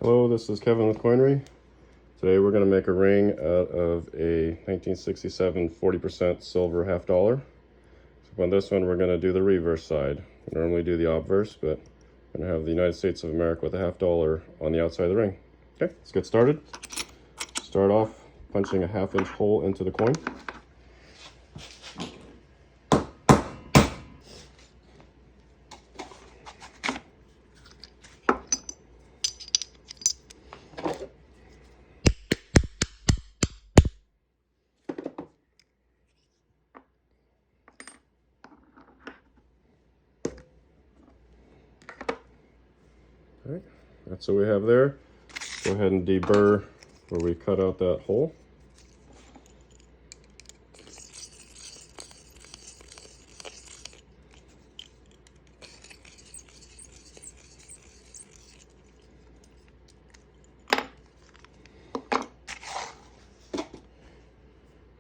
Hello, this is Kevin with Coinery. Today we're going to make a ring out of a 1967 40% silver half dollar. So on this one we're going to do the reverse side. We normally do the obverse, but we're going to have the United States of America with a half dollar on the outside of the ring. Okay, let's get started. Start off punching a 1/2 inch hole into the coin. All right, that's what we have there. Go ahead and deburr where we cut out that hole.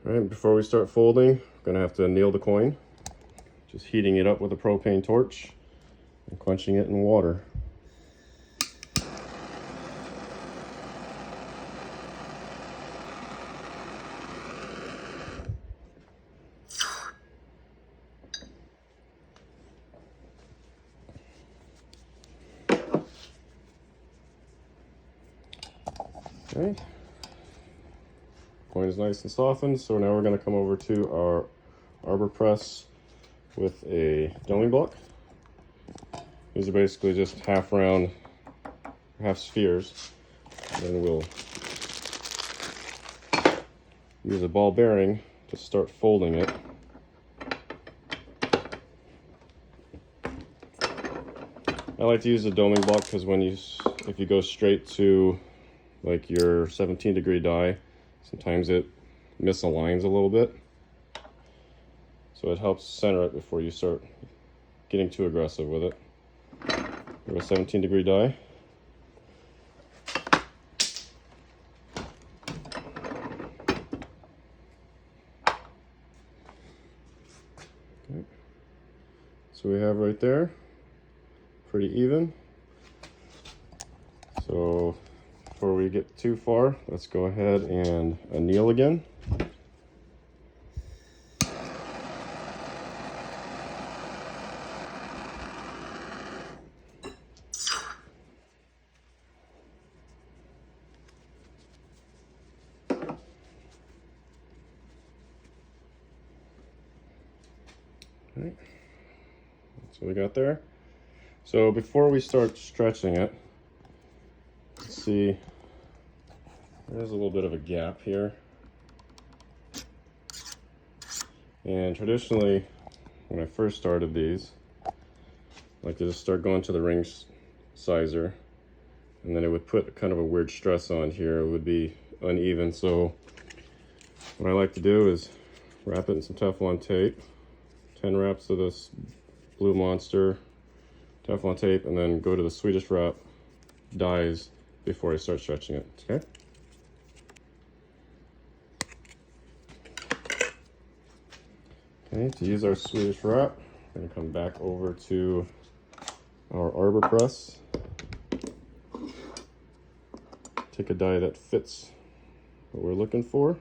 All right, before we start folding, we're going to have to anneal the coin. Just heating it up with a propane torch and quenching it in water. Okay, coin is nice and softened, so now we're going to come over to our arbor press with a doming block. These are basically just half round, half spheres. Then we'll use a ball bearing to start folding it. I like to use the doming block because if you go straight to like your 17-degree die, sometimes it misaligns a little bit. So it helps center it before you start getting too aggressive with it. We have a 17-degree die. Okay. So we have right there, pretty even. So before we get too far, let's go ahead and anneal again. Right. That's what we got there. So before we start stretching it, let's see, there's a little bit of a gap here. And traditionally, when I first started these, I like to just start going to the ring sizer, and then it would put kind of a weird stress on here. It would be uneven. So what I like to do is wrap it in some Teflon tape, 10 wraps of this Blue Monster Teflon tape, and then go to the Swedish wrap dies before I start stretching it. Okay. Okay, to use our Swedish wrap, we're going to come back over to our arbor press. Take a die that fits what we're looking for,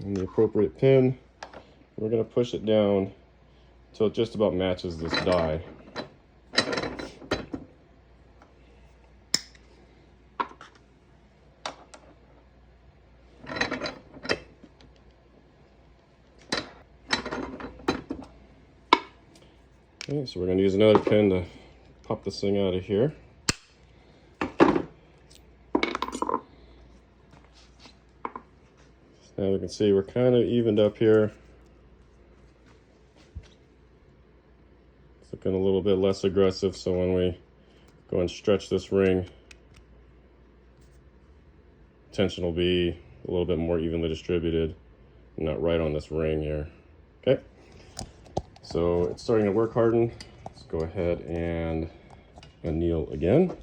and the appropriate pin. We're going to push it down until it just about matches this die. Okay, so we're going to use another pin to pop this thing out of here. Now we can see we're kind of evened up here. It's looking a little bit less aggressive, so when we go and stretch this ring, tension will be a little bit more evenly distributed, not right on this ring here. Okay, so it's starting to work harden. Let's go ahead and anneal again.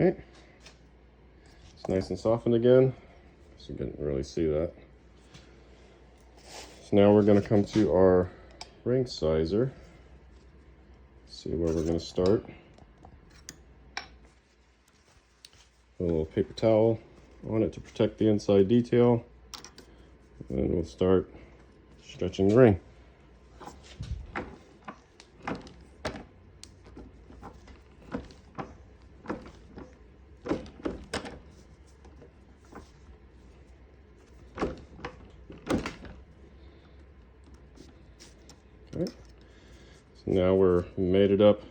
Okay, it's nice and softened again, so you can really see that. So now we're going to come to our ring sizer. See where we're going to start. Put a little paper towel on it to protect the inside detail, and we'll start stretching the ring. Okay, so now we're made it up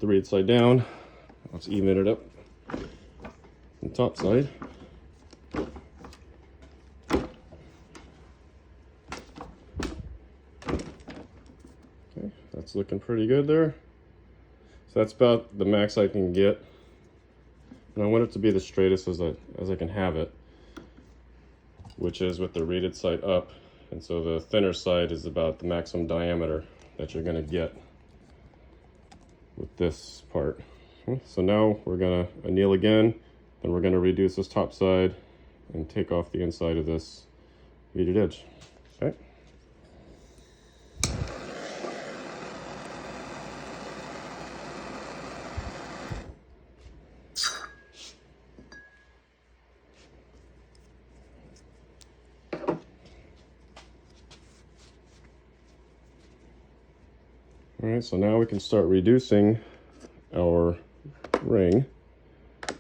the reed side down. Let's even it up on the top side. Okay, that's looking pretty good there. So that's about the max I can get. And I want it to be the straightest as I can have it, which is with the reeded side up. And so the thinner side is about the maximum diameter that you're going to get with this part. So now we're going to anneal again, then we're going to reduce this top side and take off the inside of this reeded edge. Okay. All right, so now we can start reducing our ring to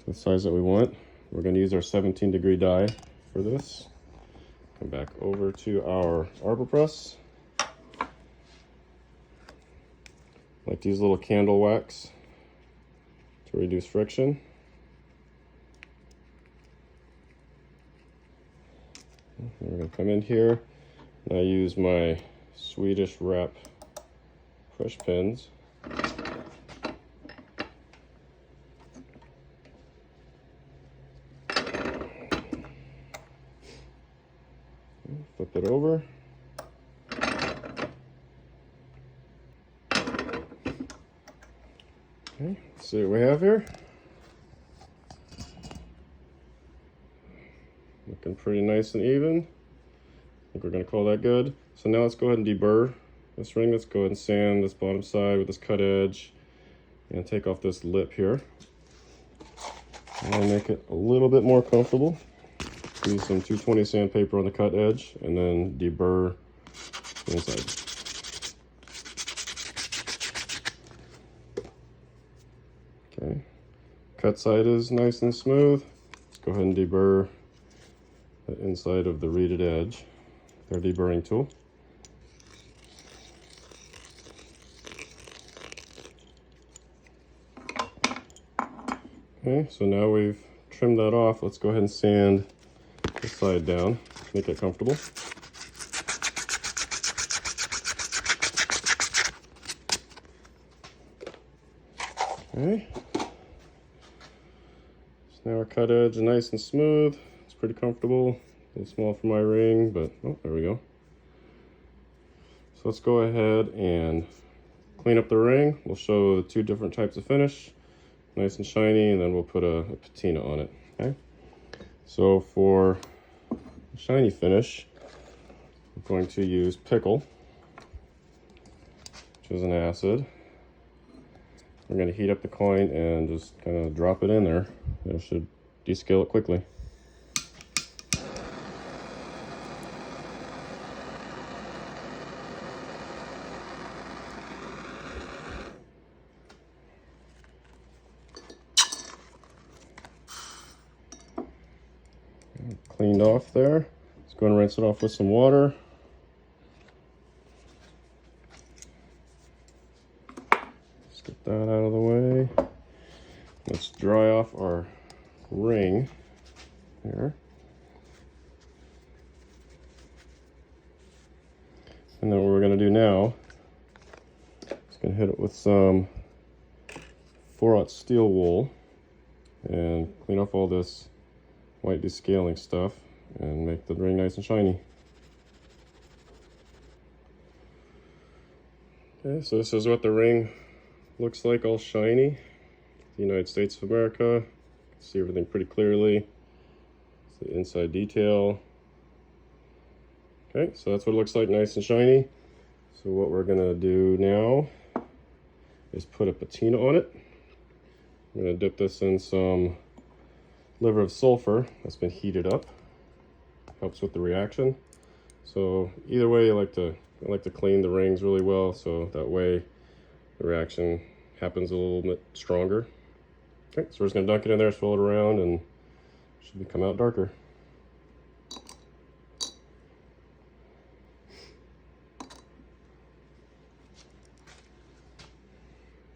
the size that we want. We're going to use our 17-degree die for this. Come back over to our arbor press. Like to use a little candle wax to reduce friction. We're going to come in here and I use my Swedish wrap push pins. Flip it over. Okay, let's see what we have here. Looking pretty nice and even. I think we're going to call that good. So now let's go ahead and deburr this ring. Let's go ahead and sand this bottom side with this cut edge and take off this lip here. And I'll make it a little bit more comfortable. Use some 220 sandpaper on the cut edge and then deburr the inside. Okay, cut side is nice and smooth. Let's go ahead and deburr the inside of the reeded edge with our deburring tool. Okay, so now we've trimmed that off. Let's go ahead and sand this side down, make it comfortable. Okay. So now our cut edge is nice and smooth. It's pretty comfortable. A little small for my ring, but oh, there we go. So let's go ahead and clean up the ring. We'll show the two different types of finish. Nice and shiny, and then we'll put a patina on it. Okay. So for shiny finish, we're going to use pickle, which is an acid. We're going to heat up the coin and just kind of drop it in there. It should descale it quickly. Cleaned off there. Let's go and rinse it off with some water. Let's get that out of the way. Let's dry off our ring here. And then what we're going to do now is going to hit it with some 4/0 steel wool and clean off all this white descaling stuff and make the ring nice and shiny. Okay, so this is what the ring looks like, all shiny. the United States of America. See everything pretty clearly. It's the inside detail. Okay, so that's what it looks like, nice and shiny. So what we're gonna do now is put a patina on it. I'm gonna dip this in some liver of sulfur that's been heated up. Helps with the reaction. So either way, I like to clean the rings really well, so that way the reaction happens a little bit stronger. Okay, so we're just gonna dunk it in there, swirl it around, and it should come out darker.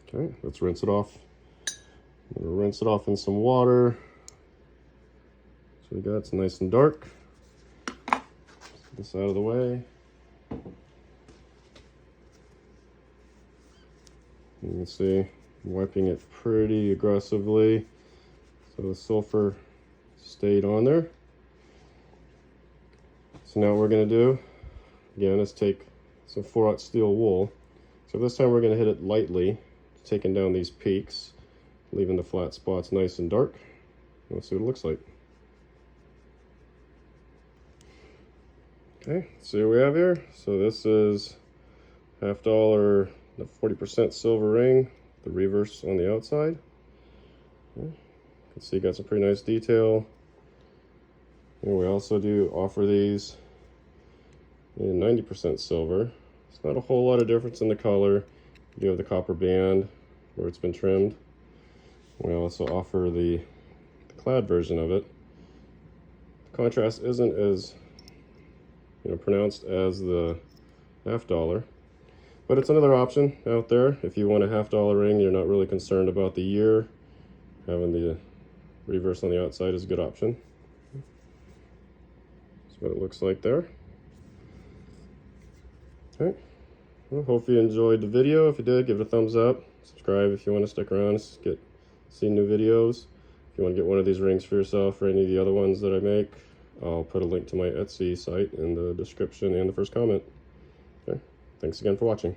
Okay, let's rinse it off. I'm gonna rinse it off in some water. So we got it's nice and dark. Let's get this out of the way. You can see I'm wiping it pretty aggressively, so the sulfur stayed on there. So now what we're going to do, again, is take some 4/0 steel wool. So this time we're going to hit it lightly, taking down these peaks, leaving the flat spots nice and dark. Let's see what it looks like. Okay, see what we have here. So this is $50, the 40% silver ring, the reverse on the outside. Okay. You can see got some pretty nice detail. And we also do offer these in 90% silver. It's not a whole lot of difference in the color. You do have the copper band where it's been trimmed. We also offer the clad version of it. The contrast isn't as pronounced as the $50. But it's another option out there. If you want a $50 ring, you're not really concerned about the year. Having the reverse on the outside is a good option. That's what it looks like there. Okay. Well, hope you enjoyed the video. If you did, give it a thumbs up. Subscribe if you want to stick around and see new videos. If you want to get one of these rings for yourself or any of the other ones that I make, I'll put a link to my Etsy site in the description and the first comment. Okay. Thanks again for watching.